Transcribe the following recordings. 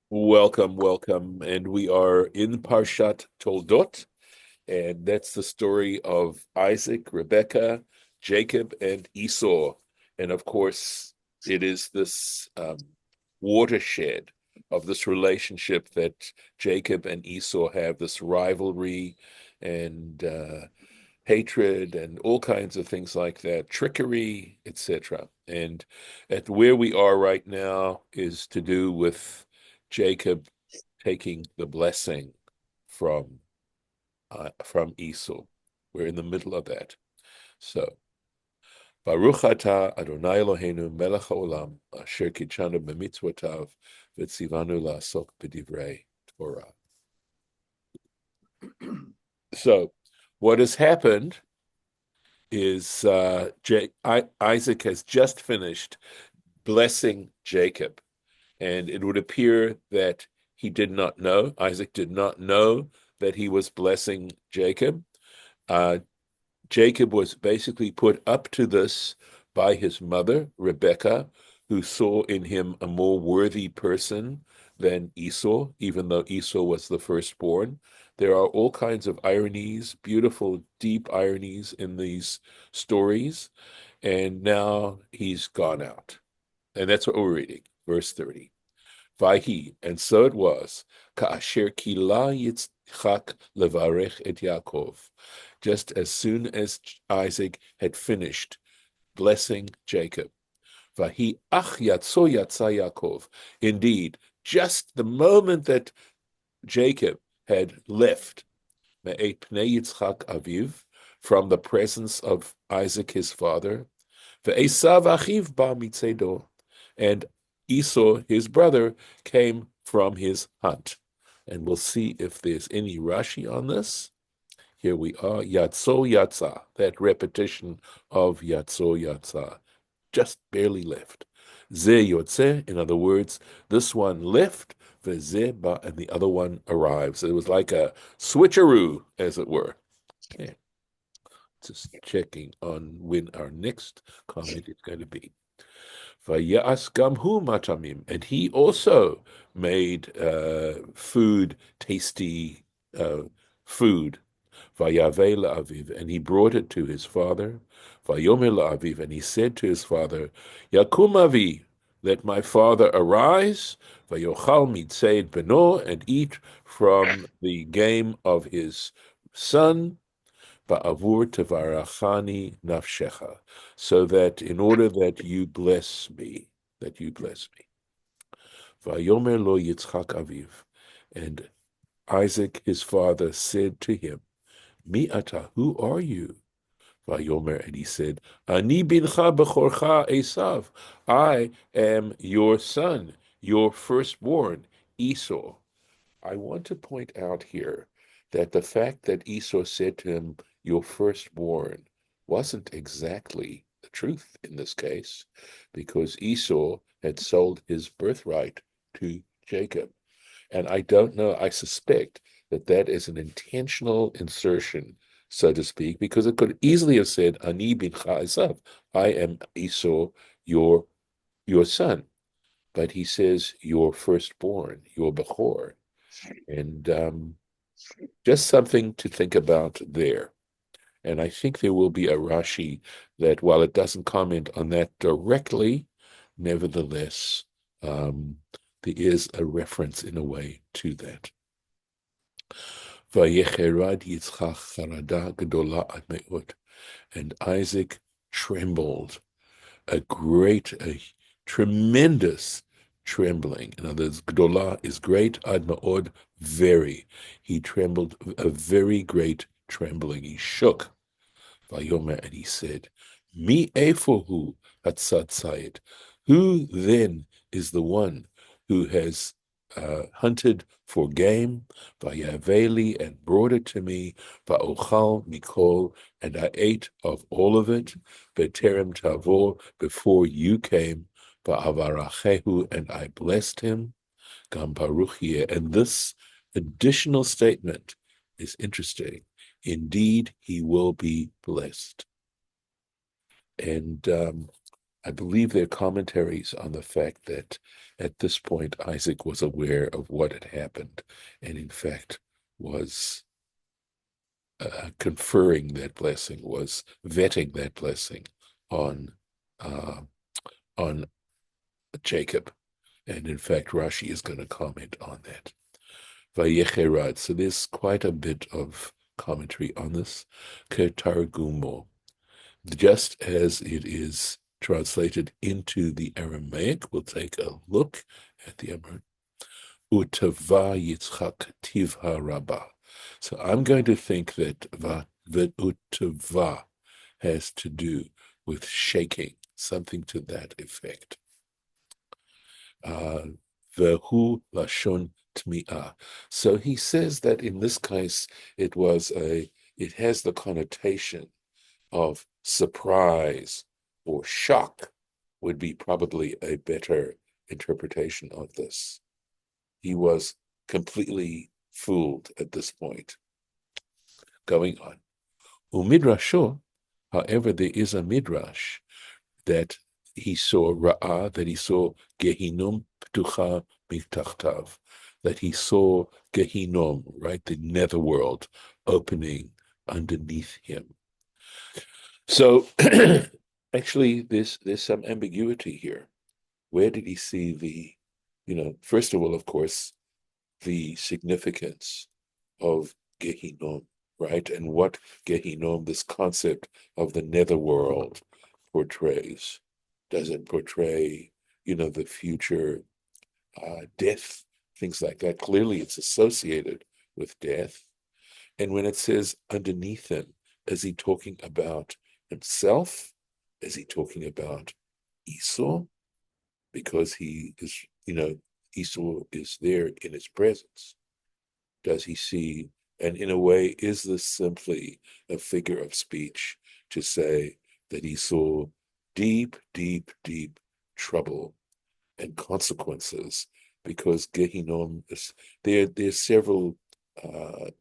Welcome. And we are in Parshat Toldot, and that's the story of Isaac, Rebekah, Jacob, and Esau. And of course, it is this watershed of this relationship that Jacob and Esau have, this rivalry and hatred and all kinds of things like that, trickery, etc. And at where we are right now is to do with Jacob taking the blessing from Esau. We're in the middle of that. So, Baruch atah Adonai Eloheinu melech haolam asher kitshanu b'mitzvotav v'tzivanu la'asok b'divrei Torah. So, what has happened is Isaac has just finished blessing Jacob, and it would appear that Isaac did not know that he was blessing Jacob. Uh, Jacob was basically put up to this by his mother, Rebekah, who saw in him a more worthy person than Esau, even though Esau was the firstborn. There are all kinds of ironies, beautiful, deep ironies in these stories. And now he's gone out. And that's what we're reading, verse 30. Vahi, and so it was, Ka'asher kila Yitzchak levarech et Yaakov, just as soon as Isaac had finished blessing Jacob. Vahi ach yatso yatsa Yaakov. Indeed, just the moment that Jacob had left me'et pnei Yitzchak aviv, from the presence of Isaac his father, ve'esav achiv ba mitzedo, and Esau, his brother, came from his hunt. And we'll see if there's any Rashi on this. Here we are, Yatso Yatsa, that repetition of Yatso Yatsa, just barely left. Ze Yotze, in other words, this one left, Veze Ba, and the other one arrives. It was like a switcheroo, as it were. Okay. Just checking on when our next comment is going to be. Vayas gamhu matamim, and he also made food, tasty food. Vayave la'aviv, and he brought it to his father. Vayomer la'aviv, and he said to his father, Yakum avi, let my father arise. Vayochal mitzeid beno, and eat from the game of his son. Ba'avur tevarachani nafshecha, so that in order that you bless me, Vayomer lo Yitzchak aviv, and Isaac his father said to him, Mi ata, who are you? Vayomer, and he said, Ani bincha bechorcha Esau, I am your son, your firstborn, Esau. I want to point out here that the fact that Esau said to him, your firstborn, wasn't exactly the truth in this case, because Esau had sold his birthright to Jacob. And I don't know, I suspect that that is an intentional insertion, so to speak, because it could easily have said, Ani bincha Esau, I am Esau, your son. But he says, your firstborn, your Bechor. And just something to think about there. And I think there will be a Rashi that, while it doesn't comment on that directly, nevertheless, there is a reference in a way to that. Vayecherad Yitzchak charada gedola ad me'od, and Isaac trembled, a tremendous trembling. In other words, Gdolah is great, ad ma'od, very. He trembled, a very great trembling. He shook. Vayomer, and he said, Mi efohu hatzatzayit. Who then is the one who has hunted for game, vayaveli, and brought it to me, va'ochal mikol, and I ate of all of it, beterem tavor, before you came, va'avarachehu, and I blessed him, gam baruchie. And this additional statement is interesting. Indeed, he will be blessed. And I believe they're commentaries on the fact that at this point Isaac was aware of what had happened, and in fact was conferring that blessing, was vetting that blessing on uh, on Jacob. And in fact, Rashi is going to comment on that. Vayecherad. So there's quite a bit of commentary on this. Ketargumo. Just as it is translated into the Aramaic, we'll take a look at the Aramaic. Utava Yitzchak Tivha Rabbah. So I'm going to think that utava has to do with shaking, something to that effect. Vehu lashon tmi'ah. So he says that in this case, it has the connotation of surprise or shock would be probably a better interpretation of this. He was completely fooled at this point. Going on. Umidrasho, however, there is a midrash that he saw Ra'ah, that he saw Gehinnom Ptucha Mitachtav, that he saw Gehinnom, right, the netherworld opening underneath him. So actually, there's some ambiguity here. Where did he see first of all, of course, the significance of Gehinnom, right? And what Gehinnom, this concept of the netherworld, portrays. Does it portray, the future death, things like that? Clearly, it's associated with death. And when it says underneath him, is he talking about himself? Is he talking about Esau? Because he is, Esau is there in his presence. Does he see, and in a way, is this simply a figure of speech to say that he saw deep, deep, deep trouble and consequences? Because Gehinnom there's several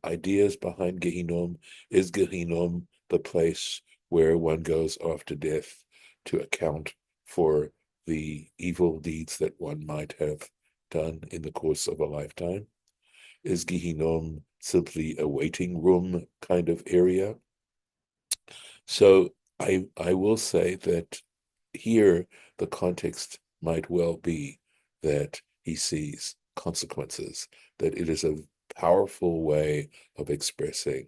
ideas behind Gehinnom. Is Gehinnom the place where one goes after death to account for the evil deeds that one might have done in the course of a lifetime? Is Gehinnom simply a waiting room kind of area? So I will say that here the context might well be that he sees consequences, that it is a powerful way of expressing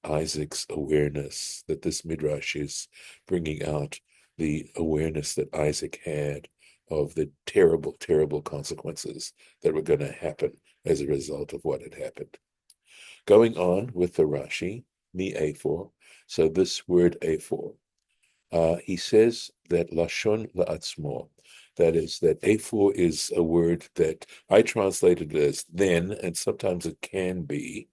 Isaac's awareness, that this midrash is bringing out the awareness that Isaac had of the terrible, terrible consequences that were going to happen as a result of what had happened. Going on with the Rashi, mi afor. So this word afor, he says that lashon la'atzmo, that is, that afor is a word that I translated as then, and sometimes it can be,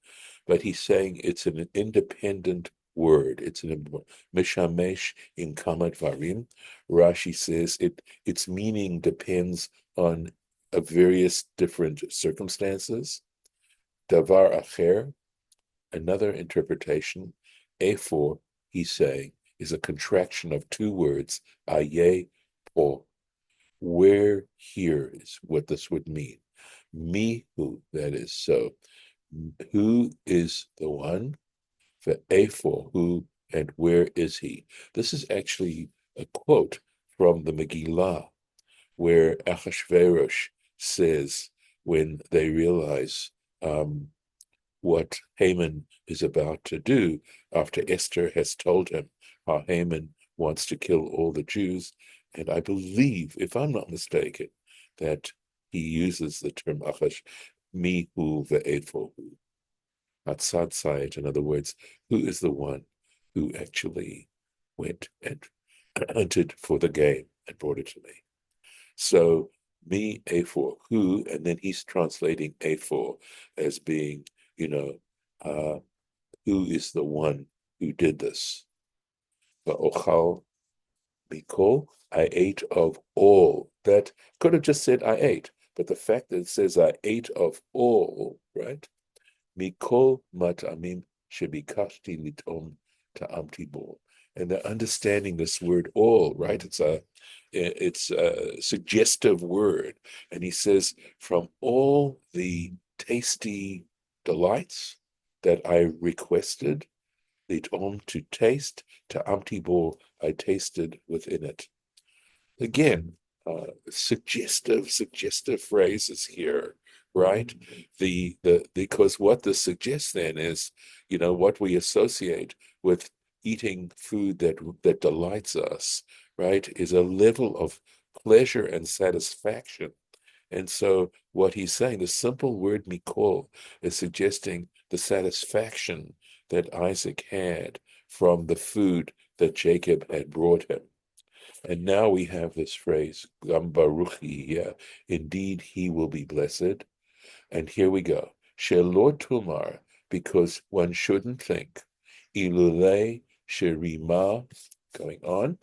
but he's saying it's an independent word. It's an mishamesh in kama dvarim. Rashi says its meaning depends on various different circumstances. Davar acher, another interpretation, afor, he's saying, is a contraction of two words, aye, po. Where here is what this would mean. Me, who, that is so. Who is the one? For afor, who and where is he? This is actually a quote from the Megillah, where Achashverosh says when they realize what Haman is about to do after Esther has told him how Haman wants to kill all the Jews. And I believe, if I'm not mistaken, that he uses the term Achash, mihu ve'efohu. Atzad Sayed, in other words, who is the one who actually went and hunted for the game and brought it to me. So me, afor, who, and then he's translating afor as being, who is the one who did this? Ochal mikol, I ate of all. That could have just said I ate, but the fact that it says I ate of all, right? Mikol matamim shebikashti litom ta'amti bo. and they're understanding this word all, right? It's a suggestive word. And he says, from all the tasty delights that I requested, Litom to taste, to amtibo, I tasted within it. Again, suggestive phrases here, right? Because what this suggests then is, what we associate with eating food that delights us, right, is a level of pleasure and satisfaction. And so what he's saying, the simple word mikol, is suggesting the satisfaction that Isaac had from the food that Jacob had brought him. And now we have this phrase, Gam Baruchi here. Indeed, he will be blessed. And here we go. Shelot Tumar, because one shouldn't think. Ilule Sherima, going on.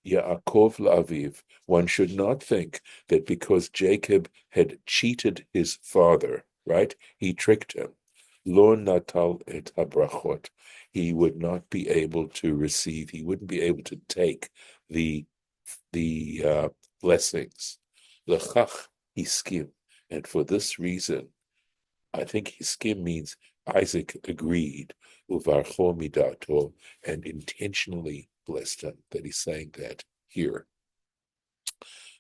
Yaakov La'aviv. One should not think that because Jacob had cheated his father, right? He tricked him. Lo natal et habrachot. He would not be able to receive. He wouldn't be able to take the blessings. Lechach hiskim. And for this reason, I think hiskim means Isaac agreed, uvarcho midato, and intentionally blessed him, that he's saying that here.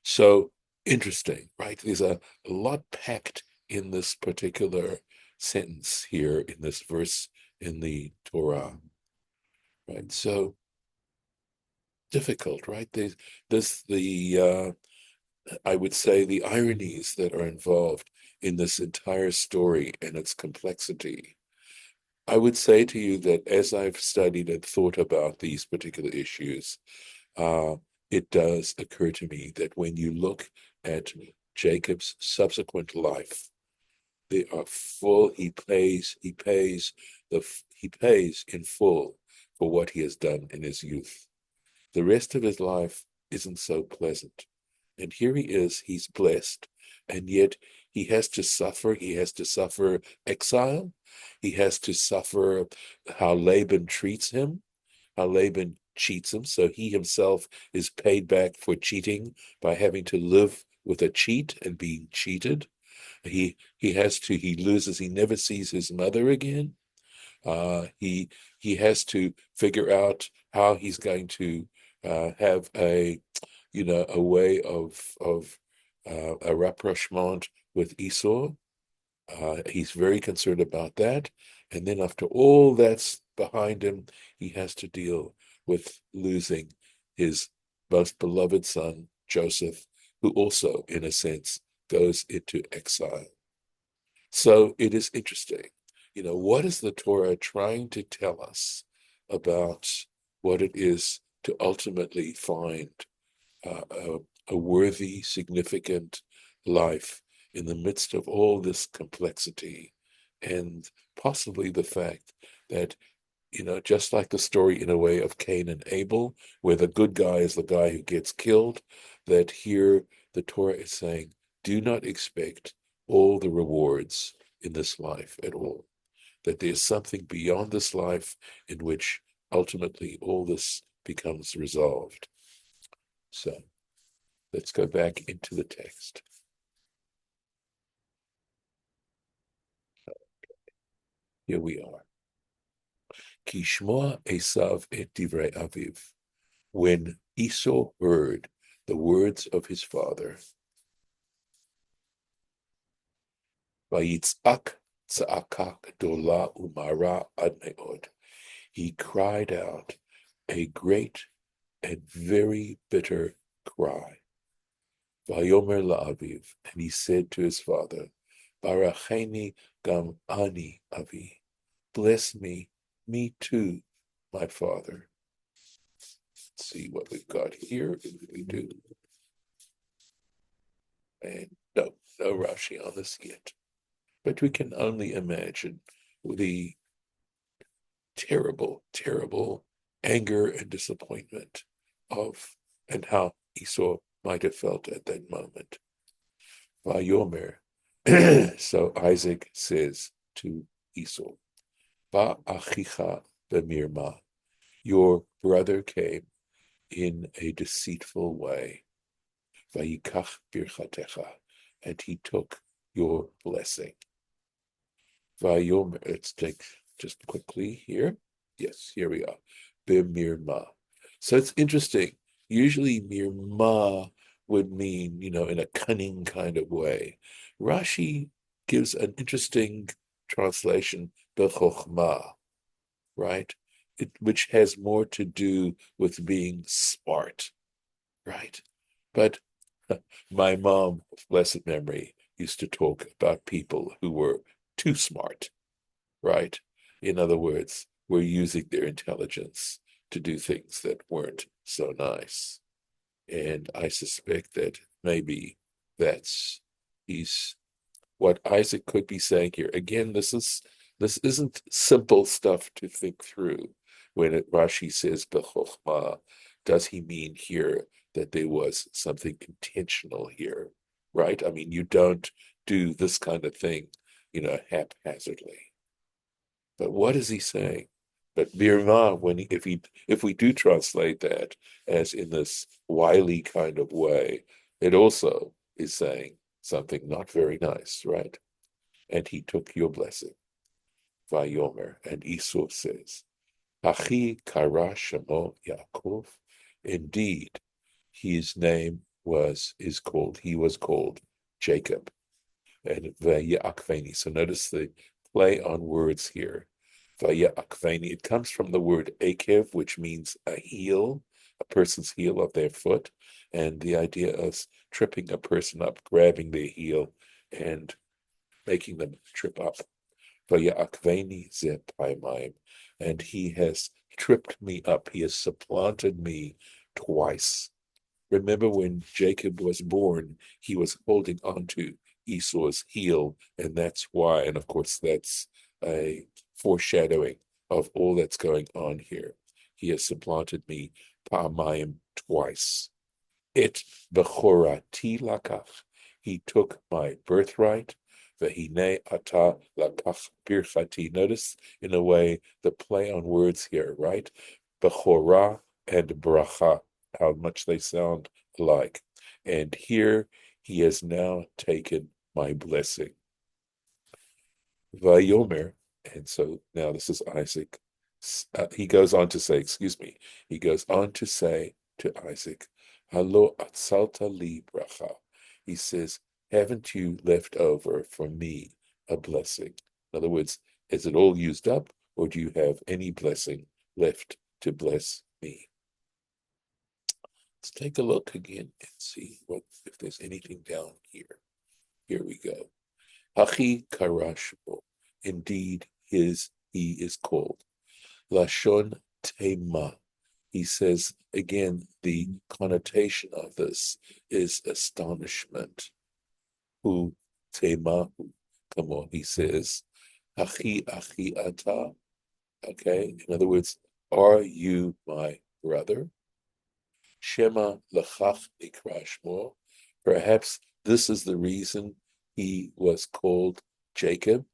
So interesting, right? There's a lot packed in this particular sentence here, in this verse in the Torah, right? So difficult, right? I would say the ironies that are involved in this entire story and its complexity. I would say to you that as I've studied and thought about these particular issues, uh, it does occur to me that when you look at Jacob's subsequent life, they are full. He pays in full for what he has done in his youth. The rest of his life isn't so pleasant. And here he is, he's blessed, and yet he has to suffer. He has to suffer exile. He has to suffer how Laban treats him, how Laban cheats him. So he himself is paid back for cheating by having to live with a cheat and being cheated. He loses, he never sees his mother again. He has to figure out how he's going to have a way of a rapprochement with Esau. He's very concerned about that. And then after all that's behind him, he has to deal with losing his most beloved son, Joseph, who also, in a sense, goes into exile. So it is interesting. What is the Torah trying to tell us about what it is to ultimately find a worthy, significant life in the midst of all this complexity, and possibly the fact that, just like the story in a way of Cain and Abel, where the good guy is the guy who gets killed, that here the Torah is saying, do not expect all the rewards in this life at all, that there's something beyond this life in which ultimately all this becomes resolved. So let's go back into the text. Here we are. Kishmoa Esav et divrei aviv. When Esau heard the words of his father, Vayitzak tza'aka gdola umara ad me'od. He cried out a great and very bitter cry. Vayomer la'aviv, and he said to his father, Baracheni gam ani avi. Bless me too, my father. Let's see what we've got here. We do. And no Rashi on this yet. But we can only imagine the terrible, terrible anger and disappointment and how Esau might have felt at that moment. Vayomer. So Isaac says to Esau, Ba achicha b'mirma. Your brother came in a deceitful way. Vayikach birchatecha, and he took your blessing. Vayomer, let's take just quickly here. Yes, here we are. B'mirma. So it's interesting. Usually mirma would mean, in a cunning kind of way. Rashi gives an interesting translation, b'chokhmah, right? Which has more to do with being smart, right? But my mom, of blessed memory, used to talk about people who were too smart, right? In other words, were using their intelligence to do things that weren't so nice. And I suspect that maybe that's he's what Isaac could be saying here. Again, this isn't simple stuff to think through. When Rashi says "bechokhmah," does he mean here that there was something intentional here, right? I mean, you don't do this kind of thing, haphazardly. But what is he saying? But Birma, if we do translate that as in this wily kind of way, it also is saying something not very nice, right? And he took your blessing. Vayomer, and Esau says, Achi kara shemo Yaakov. Indeed, his name he was called Jacob, and Vayakveni. So notice the play on words here. Vayakveni, it comes from the word akev, which means a heel, a person's heel of their foot, and the idea of tripping a person up, grabbing their heel, and making them trip up. Vayakveni ze paimaim, and he has tripped me up. He has supplanted me twice. Remember when Jacob was born, he was holding on to Esau's heel, and that's why, and of course, that's a foreshadowing of all that's going on here. He has supplanted me pa'amayim twice. Et bechorati lakach. He took my birthright. Vehine ata lakach birchati. Notice, in a way, the play on words here, right? Bechorah and bracha, how much they sound alike. And here he has now taken my blessing. Vayomer, and so now this is Isaac. He goes on to say, excuse me, he goes on to say to Isaac, Halo atzalta li bracha. He says, haven't you left over for me a blessing? In other words, is it all used up, or do you have any blessing left to bless me? Let's take a look again and see if there's anything down here. Here we go. Hachi karashbo. Indeed, he is called. Lashon tema. He says, again, the connotation of this is astonishment. Hu temahu. Come on, he says, Achi achi ata. Okay, in other words, are you my brother? Shema lachach nikrashmo. Perhaps this is the reason he was called Jacob.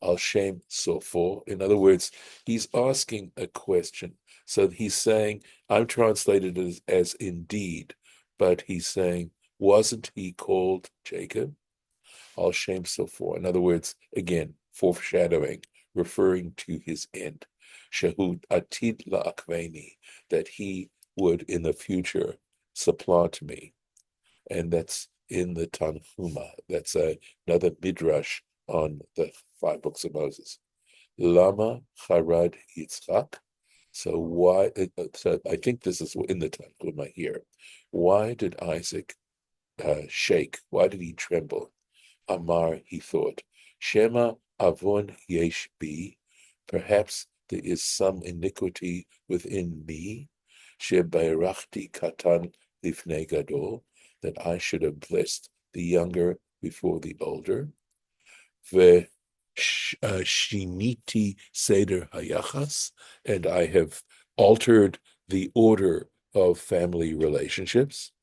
Al Shem Sofo. In other words, he's asking a question. So he's saying, I'm translated as indeed, but he's saying, wasn't he called Jacob? Al Shem Sofo. In other words, again, foreshadowing, referring to his end. Shehud Atid La'akveni, that he would in the future supplant me. And that's in the Tanhuma. That's another midrash on the 5 books of Moses. Lama Harad Yitzchak. So why? So I think this is in the Tanhuma here. Why did Isaac shake? Why did he tremble? Amar, he thought, Shema avon yesh bi. Perhaps there is some iniquity within me. Shebairachti katan lifnei gadol, that I should have blessed the younger before the older. Shiniti seder hayachas, and I have altered the order of family relationships.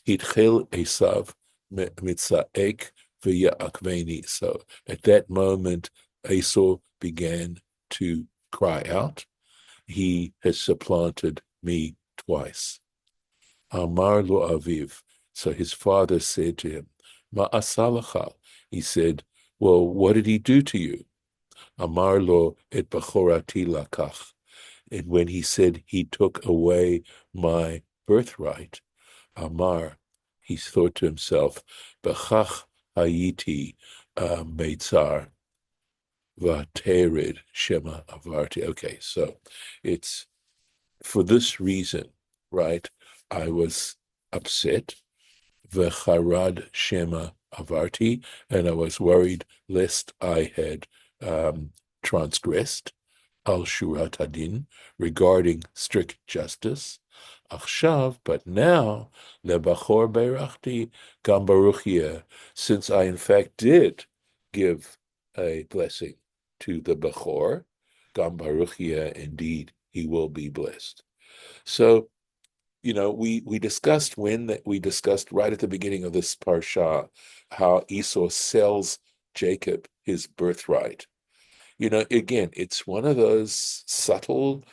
Hitchel Esav mitzaek v'ya'akveni. So at that moment, Esau began to cry out. he has supplanted me twice. Amar lo aviv. So his father said to him, Ma asalacha. He said, well, what did he do to you? Amar lo et bachorati lakach. And when he said he took away my birthright, Amar, he thought to himself, Bechach hayiti meitzar vaterid shema avarti. Okay, so it's for this reason, right? I was upset, v'charad shema avarti, and I was worried lest I had transgressed al shurat hadin regarding strict justice. Achshav, but now lebachor beirachti gam baruch yeh, since I in fact did give a blessing to the bachor, gam baruch yeh, indeed he will be blessed. So, we discussed we discussed right at the beginning of this parsha how Esau sells Jacob his birthright. Again, it's one of those subtle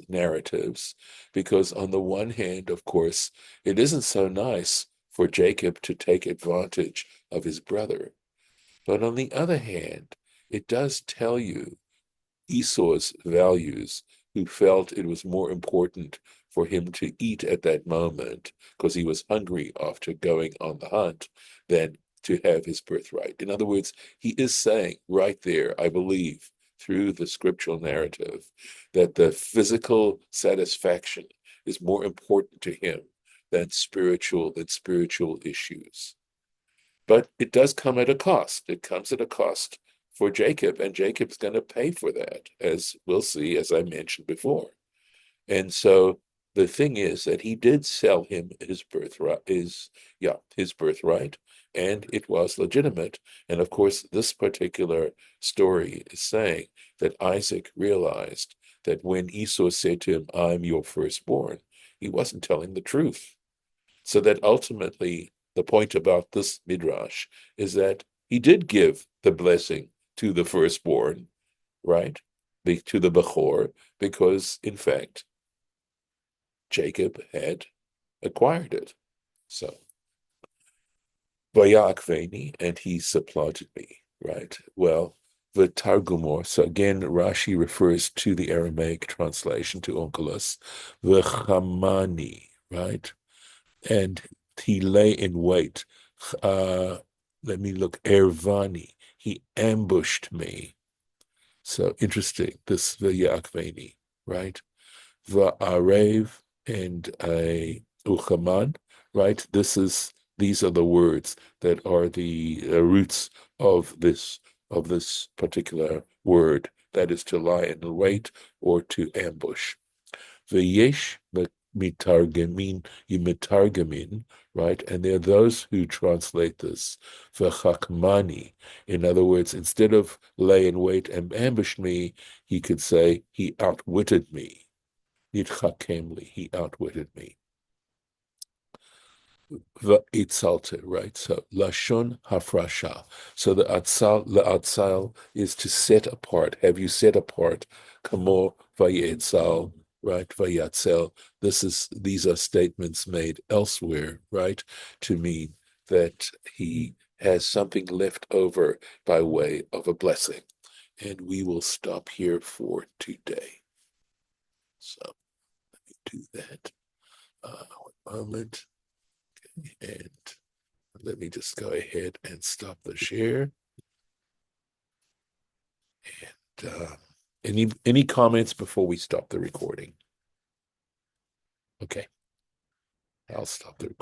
narratives, because on the one hand, of course, it isn't so nice for Jacob to take advantage of his brother. But on the other hand, it does tell you Esau's values, who felt it was more important for him to eat at that moment because he was hungry after going on the hunt than to have his birthright. In other words, he is saying right there, I believe, through the scriptural narrative, that the physical satisfaction is more important to him than spiritual issues. But it does come at a cost. It comes at a cost for Jacob, and Jacob's going to pay for that, as we'll see, as I mentioned before. And so the thing is that he did sell him his birthright, his birthright, and it was legitimate. And of course, this particular story is saying that Isaac realized that when Esau said to him, I'm your firstborn, he wasn't telling the truth. So that ultimately, the point about this midrash is that he did give the blessing to the firstborn, right? To the Bechor, because in fact, Jacob had acquired it. So, Vayakveni, and he supplanted me, right? Well, the Targumor, so again, Rashi refers to the Aramaic translation, to Onkelos, the Chamani, right? And he lay in wait. Let me look, Ervani, he ambushed me. So interesting, this Vayakveni, right? Va'arev and a uchaman, right? These are the words that are the roots of this particular word, that is to lie in wait or to ambush. V'yesh mitargamin, right? And there are those who translate this v'chakmani. In other words, instead of lay in wait and ambush me, he could say he outwitted me. Nitchakemli, he outwitted me. V'itzalta, right? So lashon hafrasha. So the atzal is to set apart. Have you set apart? Kamo vayetzal, right? Vayatzel. These are statements made elsewhere, right? To mean that he has something left over by way of a blessing. And we will stop here for today. So let me do that. One moment. And let me just go ahead and stop the share. And any comments before we stop the recording? Okay, I'll stop the recording.